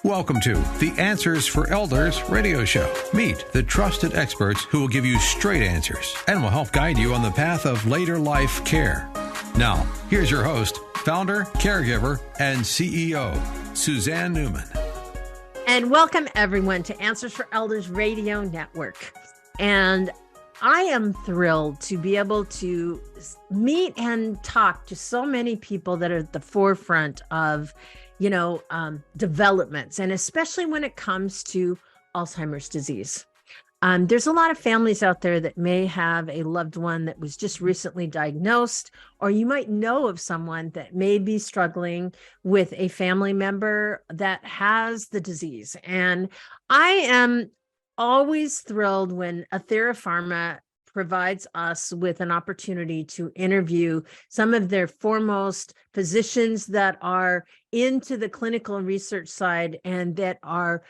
Welcome to the Answers for Elders radio show. Meet the trusted experts who will give you straight answers and will help guide you on the path of later life care. Now, here's your host, founder, caregiver, and CEO, Suzanne Newman. And welcome everyone to Answers for Elders Radio Network. And I am thrilled to be able to meet and talk to so many people that are at the forefront of developments, and especially when it comes to Alzheimer's disease. There's a lot of families out there that may have a loved one that was just recently diagnosed, or you might know of someone that may be struggling with a family member that has the disease. And I am always thrilled when Athera Pharma provides us with an opportunity to interview some of their foremost physicians that are into the clinical and research side and that are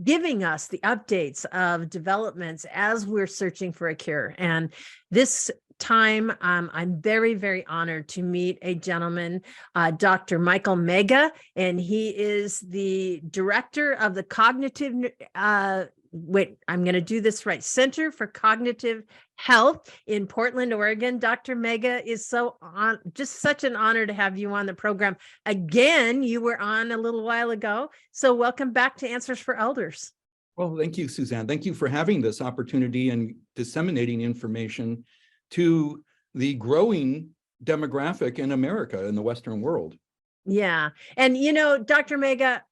giving us the updates of developments as we're searching for a cure. And this time, I'm very, very honored to meet a gentleman, Dr. Michael Mega, and he is the director of the Cognitive I'm going to do this right. Center for Cognitive Health in Portland, Oregon. Dr. Mega, is just such an honor to have you on the program. Again, you were on a little while ago. So welcome back to Answers for Elders. Well, thank you, Suzanne. Thank you for having this opportunity and disseminating information to the growing demographic in America, in the Western world. Yeah. And, Dr. Mega,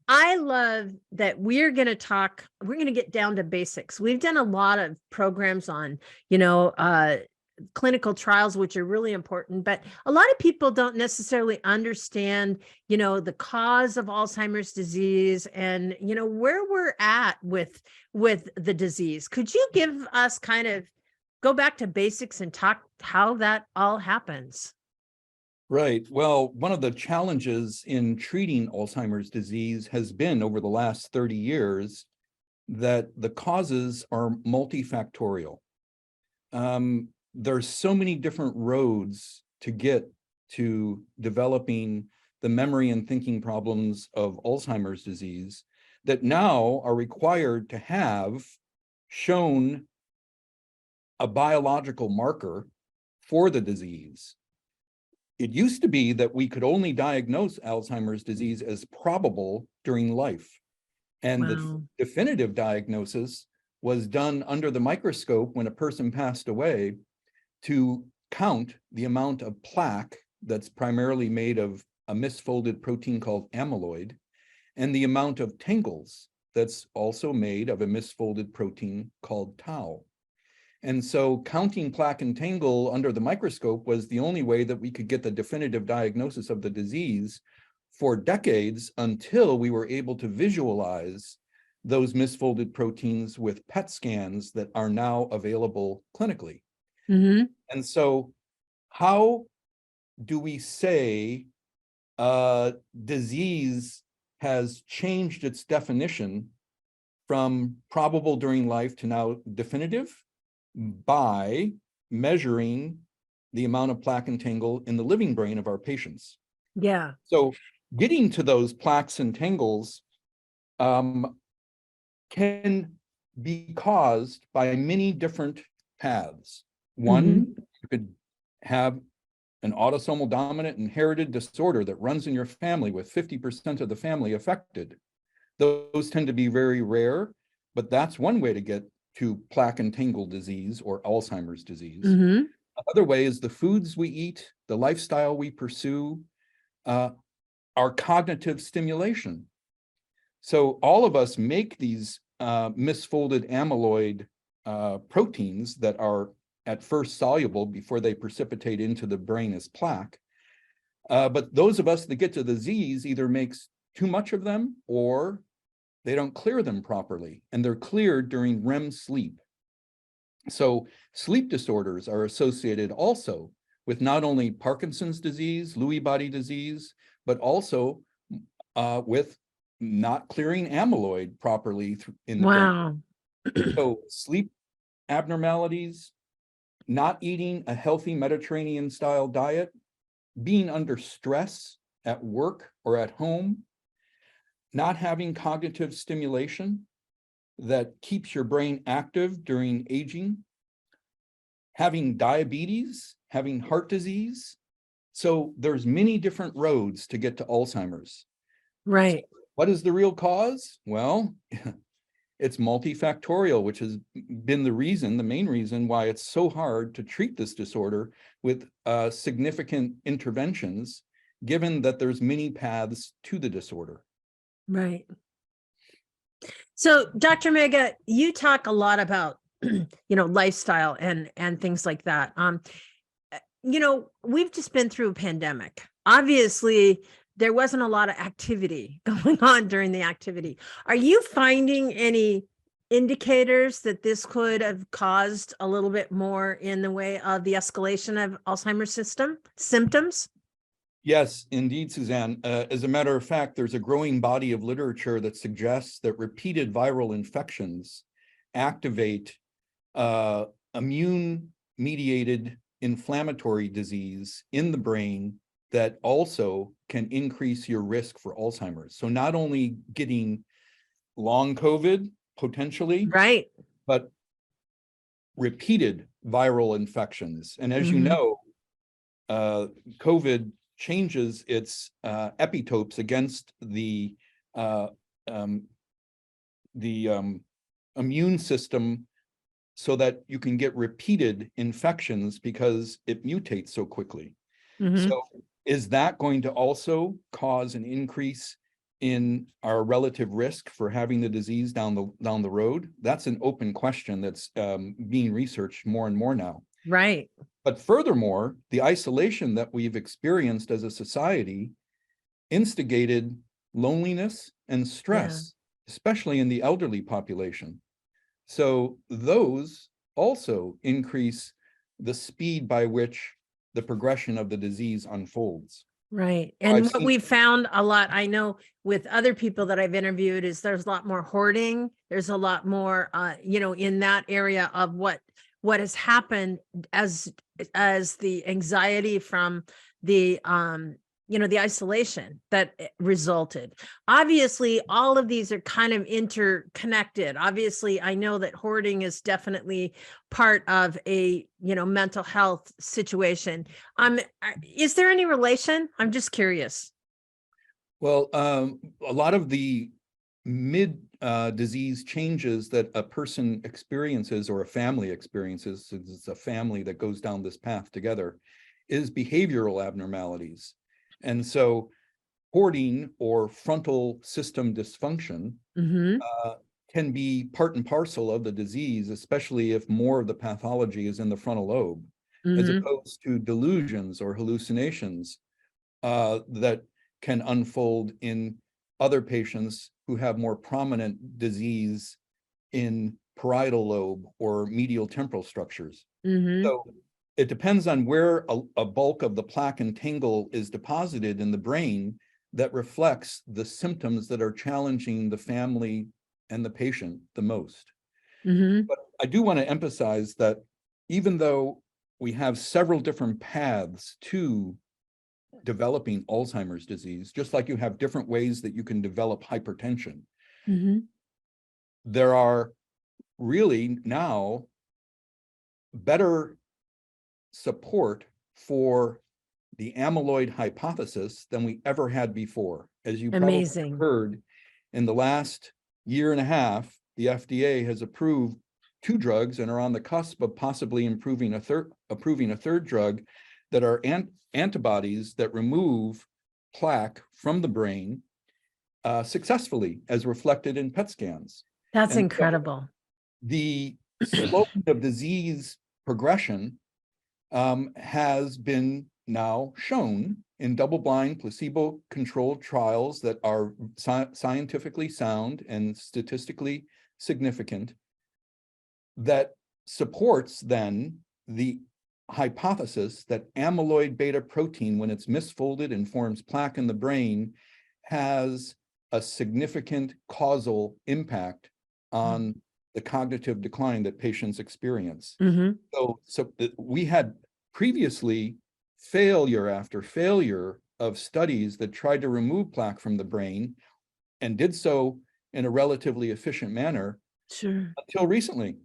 I love that we're going to get down to basics. We've done a lot of programs on, clinical trials, which are really important, but a lot of people don't necessarily understand, the cause of Alzheimer's disease and, where we're at with the disease. Could you give us go back to basics and talk how that all happens? Right. Well, one of the challenges in treating Alzheimer's disease has been over the last 30 years that the causes are multifactorial. There's so many different roads to get to developing the memory and thinking problems of Alzheimer's disease that now are required to have shown a biological marker for the disease. It used to be that we could only diagnose Alzheimer's disease as probable during life. And Wow. The definitive diagnosis was done under the microscope when a person passed away to count the amount of plaque that's primarily made of a misfolded protein called amyloid, and the amount of tangles that's also made of a misfolded protein called tau. And so counting plaque and tangle under the microscope was the only way that we could get the definitive diagnosis of the disease for decades until we were able to visualize those misfolded proteins with PET scans that are now available clinically. Mm-hmm. And so how do we say disease has changed its definition from probable during life to now definitive? By measuring the amount of plaque and tangle in the living brain of our patients. Yeah. So getting to those plaques and tangles can be caused by many different paths. One, you could have an autosomal dominant inherited disorder that runs in your family with 50% of the family affected. Those tend to be very rare, but that's one way to get to plaque and tangle disease or Alzheimer's disease. Mm-hmm. Another way is the foods we eat, the lifestyle we pursue, our cognitive stimulation. So all of us make these misfolded amyloid proteins that are at first soluble before they precipitate into the brain as plaque. But those of us that get to the disease either makes too much of them or they don't clear them properly, and they're cleared during REM sleep. So sleep disorders are associated also with not only Parkinson's disease, Lewy body disease, but also with not clearing amyloid properly in the brain. So sleep abnormalities, not eating a healthy Mediterranean style diet, being under stress at work or at home, not having cognitive stimulation that keeps your brain active during aging, having diabetes, having heart disease. So there's many different roads to get to Alzheimer's. Right. So what is the real cause? Well, it's multifactorial, which has been the main reason why it's so hard to treat this disorder with significant interventions, given that there's many paths to the disorder. Right. So, Dr. Mega, you talk a lot about, lifestyle and things like that. We've just been through a pandemic. Obviously, there wasn't a lot of activity going on during the activity. Are you finding any indicators that this could have caused a little bit more in the way of the escalation of Alzheimer's symptoms? Yes, indeed, Suzanne. As a matter of fact, there's a growing body of literature that suggests that repeated viral infections activate immune-mediated inflammatory disease in the brain that also can increase your risk for Alzheimer's. So not only getting long COVID, potentially, Right. but repeated viral infections. And as you Mhm. know, COVID changes its epitopes against the immune system so that you can get repeated infections because it mutates so quickly. Mhm. So is that going to also cause an increase in our relative risk for having the disease down the road? That's an open question that's being researched more and more now. Right. But furthermore, the isolation that we've experienced as a society instigated loneliness and stress, especially in the elderly population. So those also increase the speed by which the progression of the disease unfolds. Right. I've And what seen- we've found a lot, I know with other people that I've interviewed, is there's a lot more hoarding. There's a lot more, in that area of what has happened as the anxiety from the, the isolation that resulted. Obviously, all of these are kind of interconnected. Obviously, I know that hoarding is definitely part of a, mental health situation. Is there any relation? I'm just curious. Well, a lot of the disease changes that a person experiences or a family experiences, since it's a family that goes down this path together, is behavioral abnormalities. And so hoarding or frontal system dysfunction Mm-hmm. can be part and parcel of the disease, especially if more of the pathology is in the frontal lobe, as Mm-hmm. opposed to delusions or hallucinations that can unfold in other patients who have more prominent disease in parietal lobe or medial temporal structures. Mm-hmm. So it depends on where a bulk of the plaque and tangle is deposited in the brain that reflects the symptoms that are challenging the family and the patient the most. Mm-hmm. But I do want to emphasize that even though we have several different paths to developing Alzheimer's disease, just like you have different ways that you can develop hypertension, Mm-hmm. there are really now better support for the amyloid hypothesis than we ever had before. As you probably Amazing. heard, in the last year and a half, the FDA has approved 2 drugs and are on the cusp of possibly approving a third drug that are antibodies that remove plaque from the brain successfully, as reflected in PET scans. That's And so incredible. the slope of disease progression has been now shown in double-blind, placebo-controlled trials that are scientifically sound and statistically significant, that supports then the hypothesis that amyloid beta protein, when it's misfolded and forms plaque in the brain, has a significant causal impact on the cognitive decline that patients experience. Mm-hmm. So we had previously failure after failure of studies that tried to remove plaque from the brain and did so in a relatively efficient manner until recently.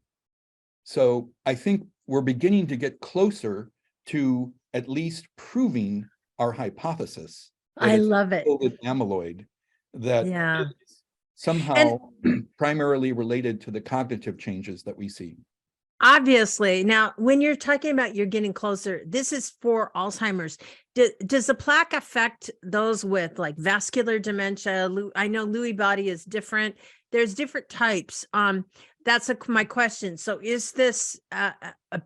So I think we're beginning to get closer to at least proving our hypothesis. I love it. Amyloid that is somehow primarily related to the cognitive changes that we see. Obviously. Now, when you're talking about you're getting closer, this is for Alzheimer's. Does the plaque affect those with like vascular dementia? I know Lewy body is different. There's different types. That's my question. So is this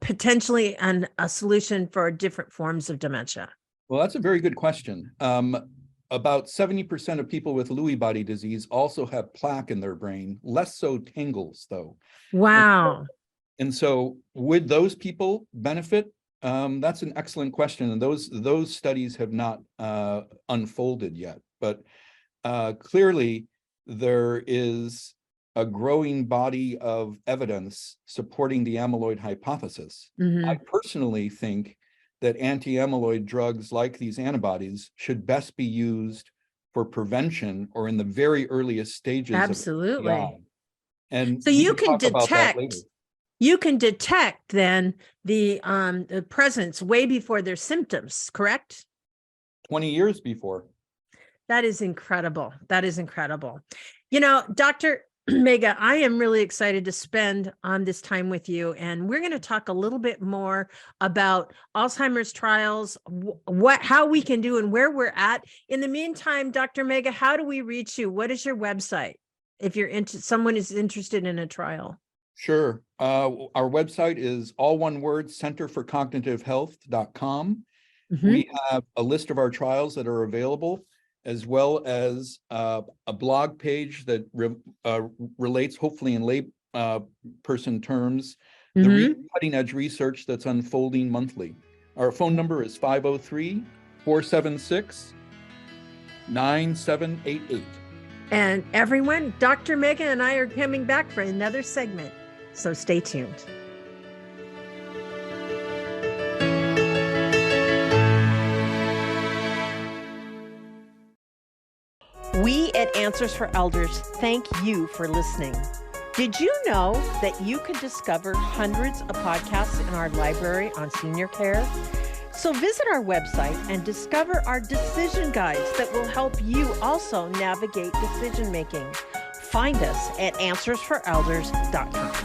potentially a solution for different forms of dementia? Well, that's a very good question. About 70% of people with Lewy body disease also have plaque in their brain, less so tangles, though. Wow. And so would those people benefit? That's an excellent question. And those studies have not unfolded yet. But clearly, there is a growing body of evidence supporting the amyloid hypothesis. I personally think that anti-amyloid drugs like these antibodies should best be used for prevention or in the very earliest stages. Absolutely. Of TI. And so you can detect then the presence way before their symptoms, correct? 20 years before. That is incredible. That is incredible. You know, Dr. Mega, I am really excited to spend this time with you, and we're going to talk a little bit more about Alzheimer's trials, how we can do and where we're at. In the meantime, Dr. Mega, how do we reach you? What is your website if someone is interested in a trial? Sure. Our website is all one word, centerforcognitivehealth.com. We have a list of our trials that are available, as well as a blog page that relates, hopefully in lay person terms, the cutting edge research that's unfolding monthly. Our phone number is 503-476-9788. And everyone, Dr. Mega and I are coming back for another segment, so stay tuned. We at Answers for Elders thank you for listening. Did you know that you can discover hundreds of podcasts in our library on senior care? So visit our website and discover our decision guides that will help you also navigate decision making. Find us at answersforelders.com.